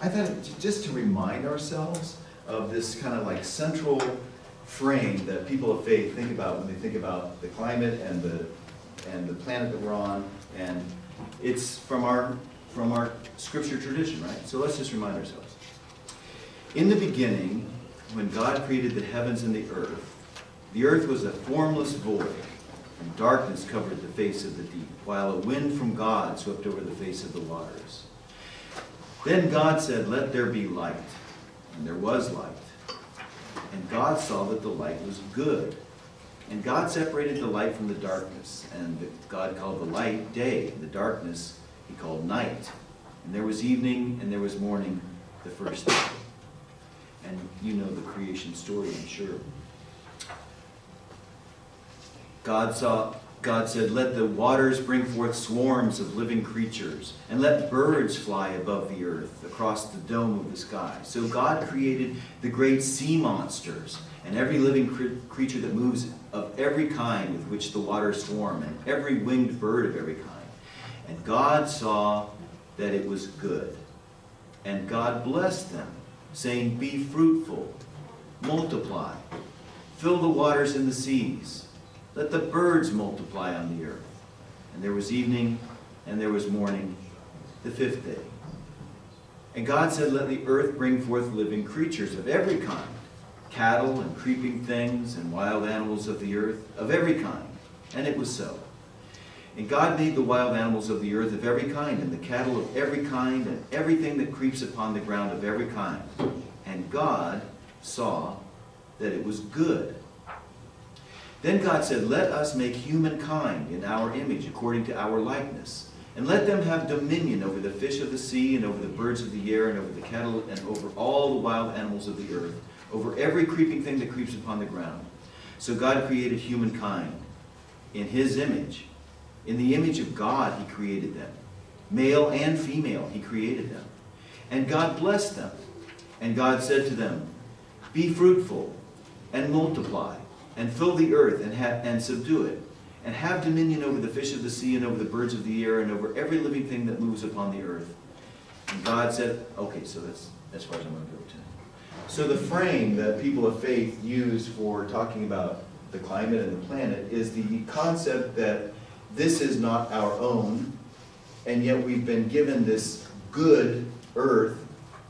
I thought just to remind ourselves of this kind of like central frame that people of faith think about when they think about the climate and the planet that we're on, and it's from our scripture tradition, right? So let's just remind ourselves. In the beginning, when God created the heavens and the earth was a formless void, and darkness covered the face of the deep, while a wind from God swept over the face of the waters. Then God said, "Let there be light," and there was light. And God saw that the light was good. And God separated the light from the darkness, and God called the light day, and the darkness he called night. And there was evening, and there was morning the first day. And you know the creation story, I'm sure. God said, "Let the waters bring forth swarms of living creatures, and let birds fly above the earth, across the dome of the sky." So God created the great sea monsters, and every living creature that moves of every kind with which the waters swarm, and every winged bird of every kind. And God saw that it was good. And God blessed them, saying, "Be fruitful, multiply, fill the waters in the seas. Let the birds multiply on the earth." And there was evening, and there was morning, the fifth day. And God said, "Let the earth bring forth living creatures of every kind, cattle and creeping things and wild animals of the earth, of every kind." And it was so. And God made the wild animals of the earth of every kind, and the cattle of every kind, and everything that creeps upon the ground of every kind. And God saw that it was good. Then God said, "Let us make humankind in our image, according to our likeness. And let them have dominion over the fish of the sea, and over the birds of the air, and over the cattle, and over all the wild animals of the earth, over every creeping thing that creeps upon the ground." So God created humankind in his image. In the image of God he created them. Male and female he created them. And God blessed them. And God said to them, "Be fruitful, and multiply, and fill the earth, and subdue it, and have dominion over the fish of the sea, and over the birds of the air, and over every living thing that moves upon the earth." And God said, okay, so that's as far as I'm going to go tonight. So the frame that people of faith use for talking about the climate and the planet is the concept that this is not our own, and yet we've been given this good earth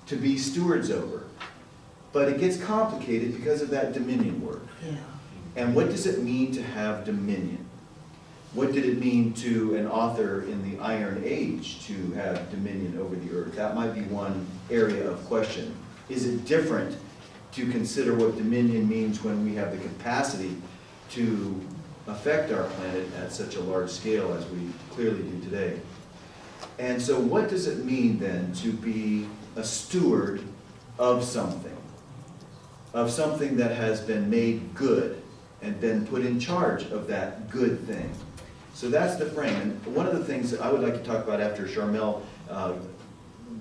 to be stewards over. But it gets complicated because of that dominion word. Yeah. And what does it mean to have dominion? What did it mean to an author in the Iron Age to have dominion over the earth? That might be one area of question. Is it different to consider what dominion means when we have the capacity to affect our planet at such a large scale as we clearly do today? And so what does it mean then to be a steward of something that has been made good and been put in charge of that good thing? So that's the frame. And one of the things that I would like to talk about after Charmel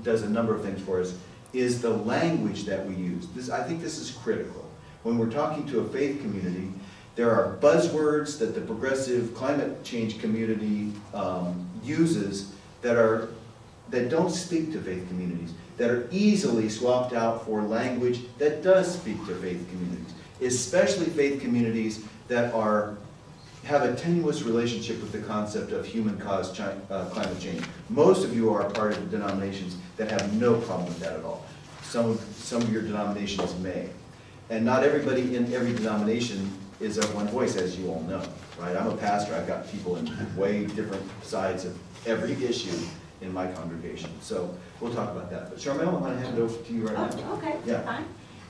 does a number of things for us is the language that we use. I think this is critical. When we're talking to a faith community, there are buzzwords that the progressive climate change community uses that don't speak to faith communities, that are easily swapped out for language that does speak to faith communities, especially faith communities that have a tenuous relationship with the concept of human-caused climate change. Most of you are part of denominations that have no problem with that at all. Some of your denominations may. And not everybody in every denomination is of one voice, as you all know, right? I'm a pastor. I've got people in way different sides of every issue in my congregation. So we'll talk about that. But Charmel, I'm going to hand it over to you right now. Okay, Yeah. fine.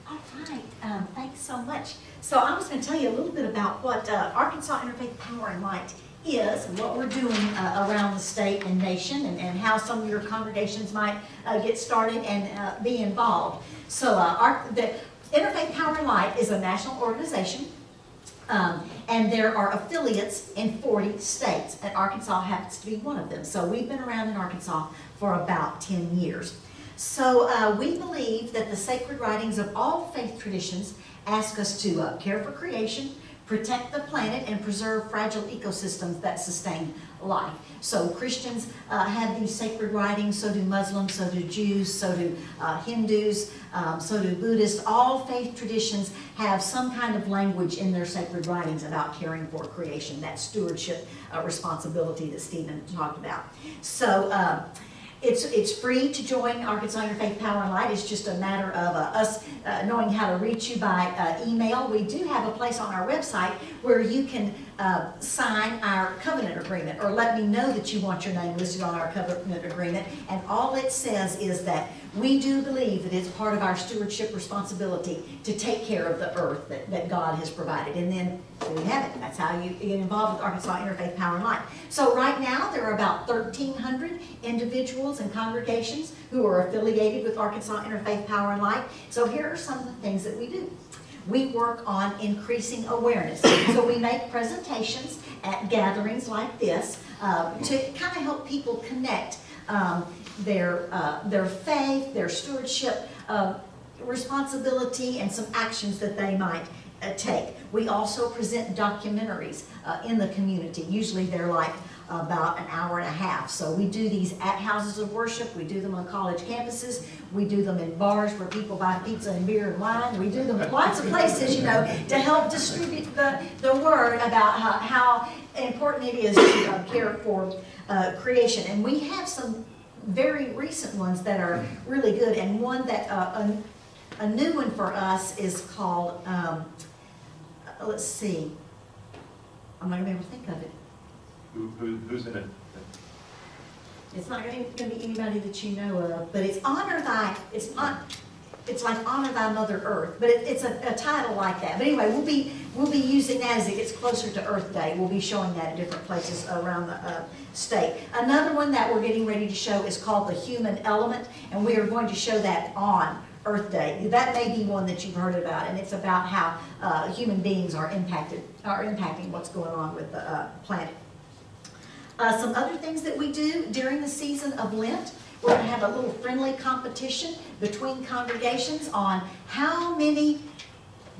All right, thanks so much. So I was going to tell you a little bit about what Arkansas Interfaith Power and Light is, and what we're doing around the state and nation, and how some of your congregations might get started and be involved. So the Interfaith Power and Light is a national organization, and there are affiliates in 40 states, and Arkansas happens to be one of them. So we've been around in Arkansas for about 10 years. So we believe that the sacred writings of all faith traditions ask us to care for creation, protect the planet, and preserve fragile ecosystems that sustain life. So Christians have these sacred writings, so do Muslims, so do Jews, so do Hindus, so do Buddhists. All faith traditions have some kind of language in their sacred writings about caring for creation, that stewardship responsibility that Stephen talked about. So it's free to join Arkansas Interfaith Power and Light. It's just a matter of us knowing how to reach you by email. We do have a place on our website where you can sign our covenant agreement, or let me know that you want your name listed on our covenant agreement. And all it says is that we do believe that it's part of our stewardship responsibility to take care of the earth that God has provided. And then there you have it. That's how you get involved with Arkansas Interfaith Power and Light. So right now there are about 1,300 individuals and congregations who are affiliated with Arkansas Interfaith Power and Light. So here are some of the things that we do. We work on increasing awareness. So we make presentations at gatherings like this to kind of help people connect their faith, their stewardship responsibility, and some actions that they might take. We also present documentaries in the community. Usually they're like about an hour and a half. So we do these at houses of worship. We do them on college campuses. We do them in bars where people buy pizza and beer and wine. We do them in lots of places, you know, to help distribute the word about how important it is to care for creation. And we have some very recent ones that are really good, and one that a new one for us is called let's see, I'm not going to be able to think of it. Who's in it? It's not going to be anybody that you know of, but it's Honor Thy, it's like Honor Thy Mother Earth, but it's a title like that. But anyway, we'll be using that as it gets closer to Earth Day. We'll be showing that at different places around the state. Another one that we're getting ready to show is called The Human Element, and we are going to show that on Earth Day. That may be one that you've heard about, and it's about how human beings are impacting what's going on with the planet. Some other things that we do during the season of Lent, we're going to have a little friendly competition between congregations on how many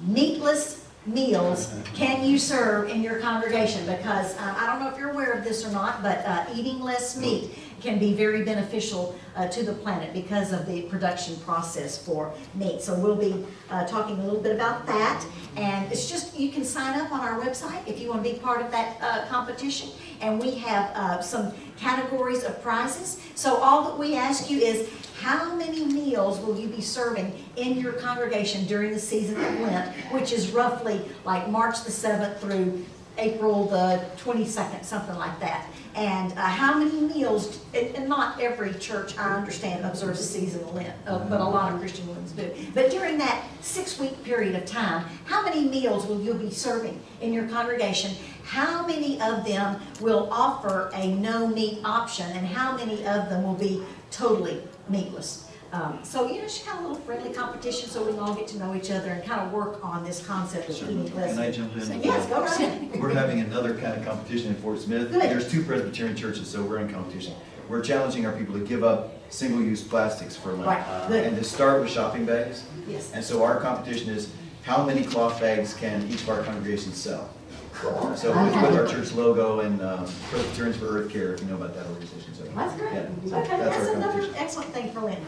meatless meals can you serve in your congregation, because I don't know if you're aware of this or not, but eating less meat can be very beneficial to the planet because of the production process for meat. So we'll be talking a little bit about that, and it's just, you can sign up on our website if you want to be part of that competition, and we have some categories of prizes. So all that we ask you is, how many meals will you be serving in your congregation during the season of Lent, which is roughly like March the 7th through April the 22nd, something like that. And how many meals, and not every church, I understand, observes a season of Lent, but a lot of Christian ones do. But during that 6-week period of time, how many meals will you be serving in your congregation? How many of them will offer a no-meat option, and how many of them will be totally meatless? So, you know, it's kind of a little friendly competition so we can all get to know each other and kind of work on this concept of eating less. Can I jump in? Yes, go right ahead. We're having another kind of competition in Fort Smith. Good. There's 2 Presbyterian churches, so we're in competition. We're challenging our people to give up single-use plastics for Lent. Right, good. And to start with shopping bags. Yes. And so our competition is, how many cloth bags can each of our congregations sell? So with our church logo and Presbyterians for Earth Care, if you know about that organization. So, That's great. yeah, so Okay, that's our another competition. excellent thing for Lent.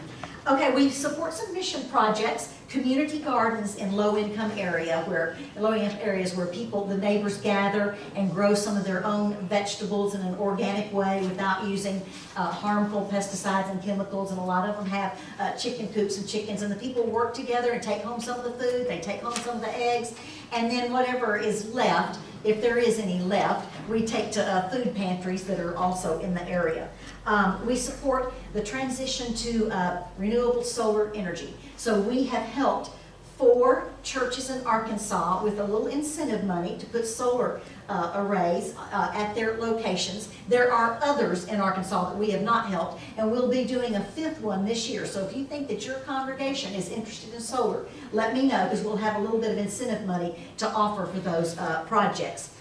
Okay, we support some mission projects, community gardens in low-income areas where people, the neighbors gather and grow some of their own vegetables in an organic way without using harmful pesticides and chemicals. And a lot of them have chicken coops and chickens, and the people work together and take home some of the food, they take home some of the eggs, and then whatever is left, if there is any left, we take to food pantries that are also in the area. We support the transition to renewable solar energy. So we have helped 4 churches in Arkansas with a little incentive money to put solar arrays at their locations. There are others in Arkansas that we have not helped, and we'll be doing a 5th one this year. So if you think that your congregation is interested in solar, let me know, because we'll have a little bit of incentive money to offer for those projects.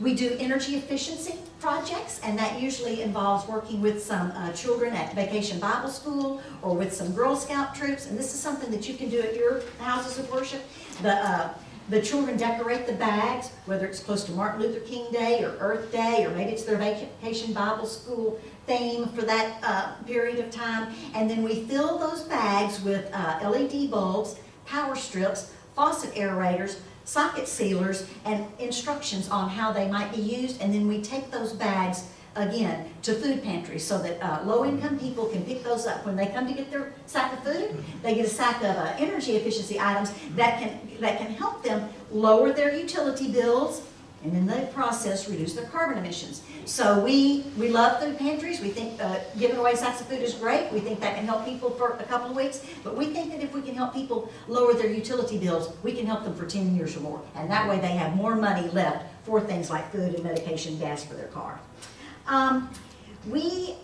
We do energy efficiency projects, and that usually involves working with some children at Vacation Bible School or with some Girl Scout troops, and this is something that you can do at your houses of worship. The The children decorate the bags, whether it's close to Martin Luther King Day or Earth Day, or maybe it's their vacation Bible school theme for that period of time. And then we fill those bags with LED bulbs, power strips, faucet aerators, socket sealers, and instructions on how they might be used. And then we take those bags again to food pantries so that low-income people can pick those up. When they come to get their sack of food, they get a sack of energy efficiency items that can help them lower their utility bills, and in the process reduce their carbon emissions. So we love food pantries. We think giving away sacks of food is great. We think that can help people for a couple of weeks, but we think that if we can help people lower their utility bills, we can help them for 10 years or more, and that way they have more money left for things like food and medication, gas for their car. We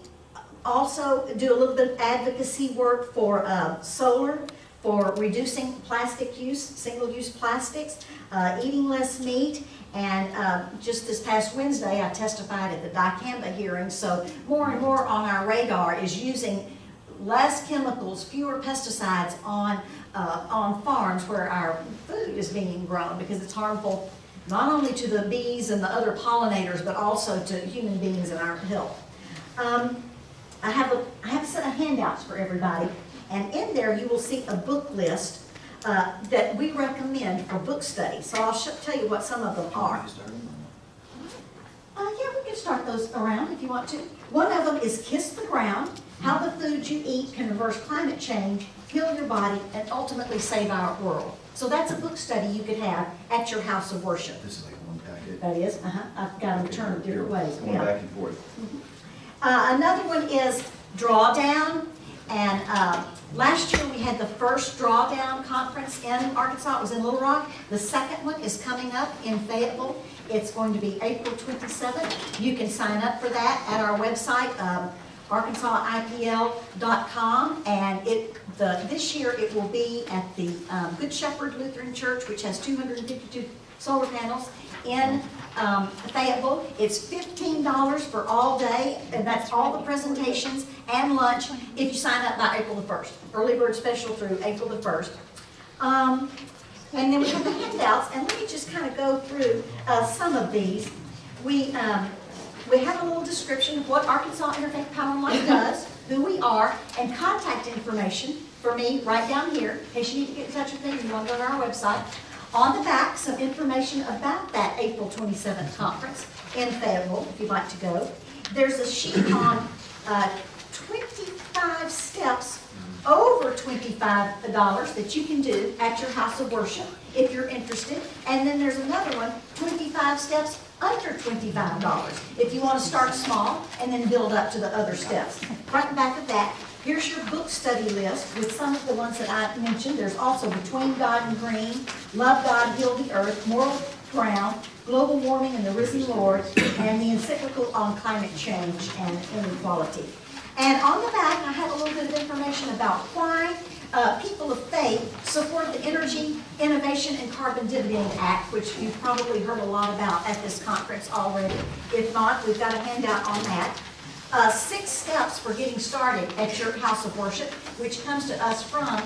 also do a little bit of advocacy work for solar, for reducing plastic use, single-use plastics, eating less meat, and just this past Wednesday I testified at the dicamba hearing, so more and more on our radar is using less chemicals, fewer pesticides on farms where our food is being grown, because it's harmful not only to the bees and the other pollinators, but also to human beings and our health. I have a set of handouts for everybody, and in there you will see a book list that we recommend for book study. So I'll tell you what some of them are. Yeah, we can start those around if you want to. One of them is Kiss the Ground, How the Food You Eat Can Reverse Climate Change, Heal Your Body, and Ultimately Save Our World. So that's a book study you could have at your house of worship. This is like one packet. That is, I've got them turned different ways. Going back and forth. Another one is Drawdown, and last year we had the first Drawdown conference in Arkansas. It was in Little Rock. The second one is coming up in Fayetteville. It's going to be April 27th. You can sign up for that at our website, arkansasipl.com, and this year it will be at the Good Shepherd Lutheran Church, which has 252 solar panels in Fayetteville. It's $15 for all day, and that's all the presentations and lunch if you sign up by April the 1st. Early bird special through April the 1st. And then we have the handouts, and let me just kind of go through some of these. We have a little description of what Arkansas Interfaith Power and Light does, who we are, and contact information for me right down here, in case you need to get in touch with me and you want to go to our website. On the back, some information about that April 27th conference in Fayetteville, if you'd like to go. There's a sheet on 25 steps over $25 that you can do at your house of worship if you're interested. And then there's another one, 25 steps under $25 if you want to start small and then build up to the other steps. Right in back of that, here's your book study list with some of the ones that I mentioned. There's also Between God and Green, Love God, Heal the Earth, Moral Ground, Global Warming and the Risen Lord, and the encyclical on climate change and inequality. And on the back, I have a little bit of information about why people of faith support the Energy, Innovation, and Carbon Dividend Act, which you've probably heard a lot about at this conference already. If not, we've got a handout on that. 6 steps for getting started at your house of worship, which comes to us from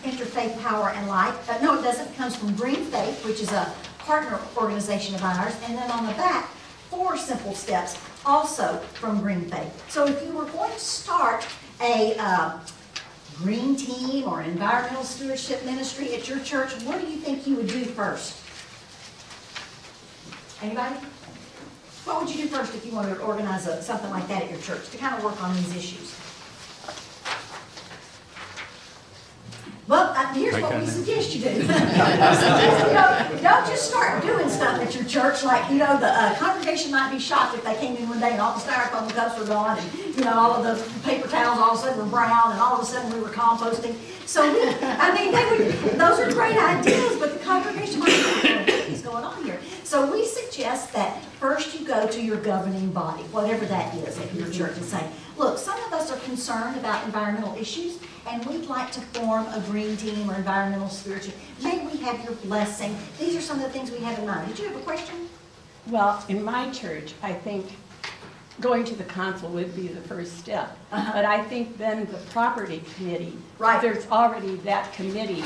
Interfaith Power and Light. No, it doesn't. It comes from Green Faith, which is a partner organization of ours. And then on the back, 4 simple steps, also from Green Faith. So if you were going to start a green team or environmental stewardship ministry at your church, what do you think you would do first? Anybody? What would you do first if you wanted to organize something like that at your church to kind of work on these issues? Well, here's what we suggest you do. Don't just start doing stuff at your church like, the congregation might be shocked if they came in one day and all the styrofoam cups were gone and, all of the paper towels all of a sudden were brown and all of a sudden we were composting. So, those are great ideas, but the congregation might be like, what is going on here? So we suggest that first you go to your governing body, whatever that is at your church, and say, look, some of us are concerned about environmental issues, and we'd like to form a green team or environmental stewardship. May we have your blessing? These are some of the things we have in mind. Did you have a question? Well, in my church, I think going to the council would be the first step. But I think then the property committee, Right. there's already that committee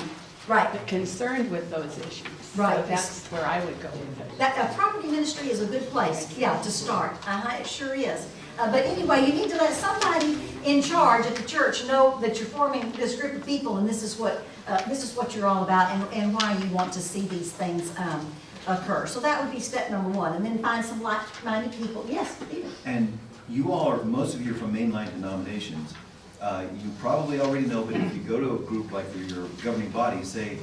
Right. but concerned with those issues. Right. So that's where I would go with it. That property ministry is a good place, yeah, to start. It sure is. But anyway, you need to let somebody in charge at the church know that you're forming this group of people, and this is what you're all about, and why you want to see these things occur. So that would be step number one, and then find some like-minded people. Yes, Peter. And you all are, most of you are from mainline denominations. You probably already know, but if you go to a group like your governing body, say,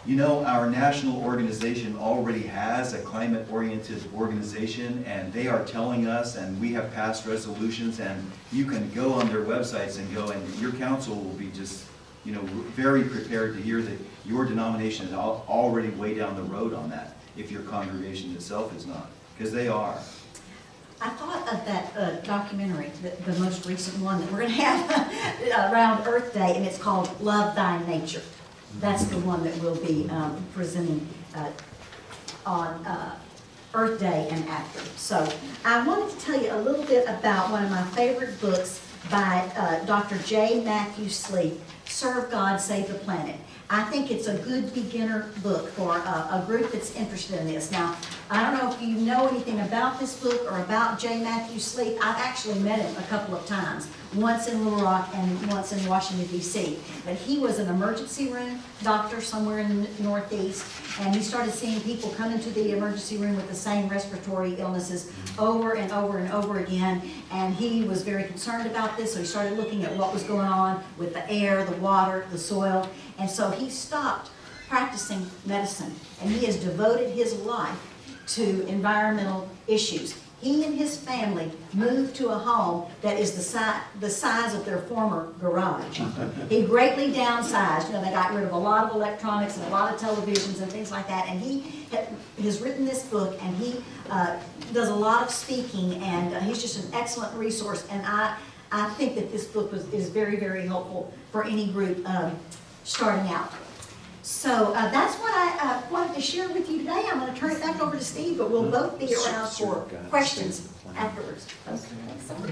you know, our national organization already has a climate-oriented organization, and they are telling us, and we have passed resolutions, and you can go on their websites and go, and your council will be just, you know, very prepared to hear that your denomination is already way down the road on that, if your congregation itself is not, because they are. I thought of that documentary, the most recent one that we're going to have around Earth Day, and it's called Love Thy Nature. That's the one that we'll be presenting on Earth Day and after. So I wanted to tell you a little bit about one of my favorite books by Dr. J. Matthew Sleep, Serve God, Save the Planet. I think it's a good beginner book for a group that's interested in this. Now, I don't know if you know anything about this book or about J. Matthew Sleep. I've actually met him a couple of times, once in Little Rock and once in Washington, D.C. But he was an emergency room doctor somewhere in the Northeast, and he started seeing people come into the emergency room with the same respiratory illnesses over and over and over again, and he was very concerned about this, so he started looking at what was going on with the air, the water, the soil, and so he stopped practicing medicine, and he has devoted his life to environmental issues. He and his family moved to a home that is the size of their former garage. He greatly downsized. You know, they got rid of a lot of electronics and a lot of televisions and things like that, and he has written this book, and he does a lot of speaking, and he's just an excellent resource, and I think that this book is very, very helpful for any group starting out. So that's what I wanted to share with you today. I'm going to turn it back over to Steve, but we'll both be around for questions afterwards. Okay. Thanks so much.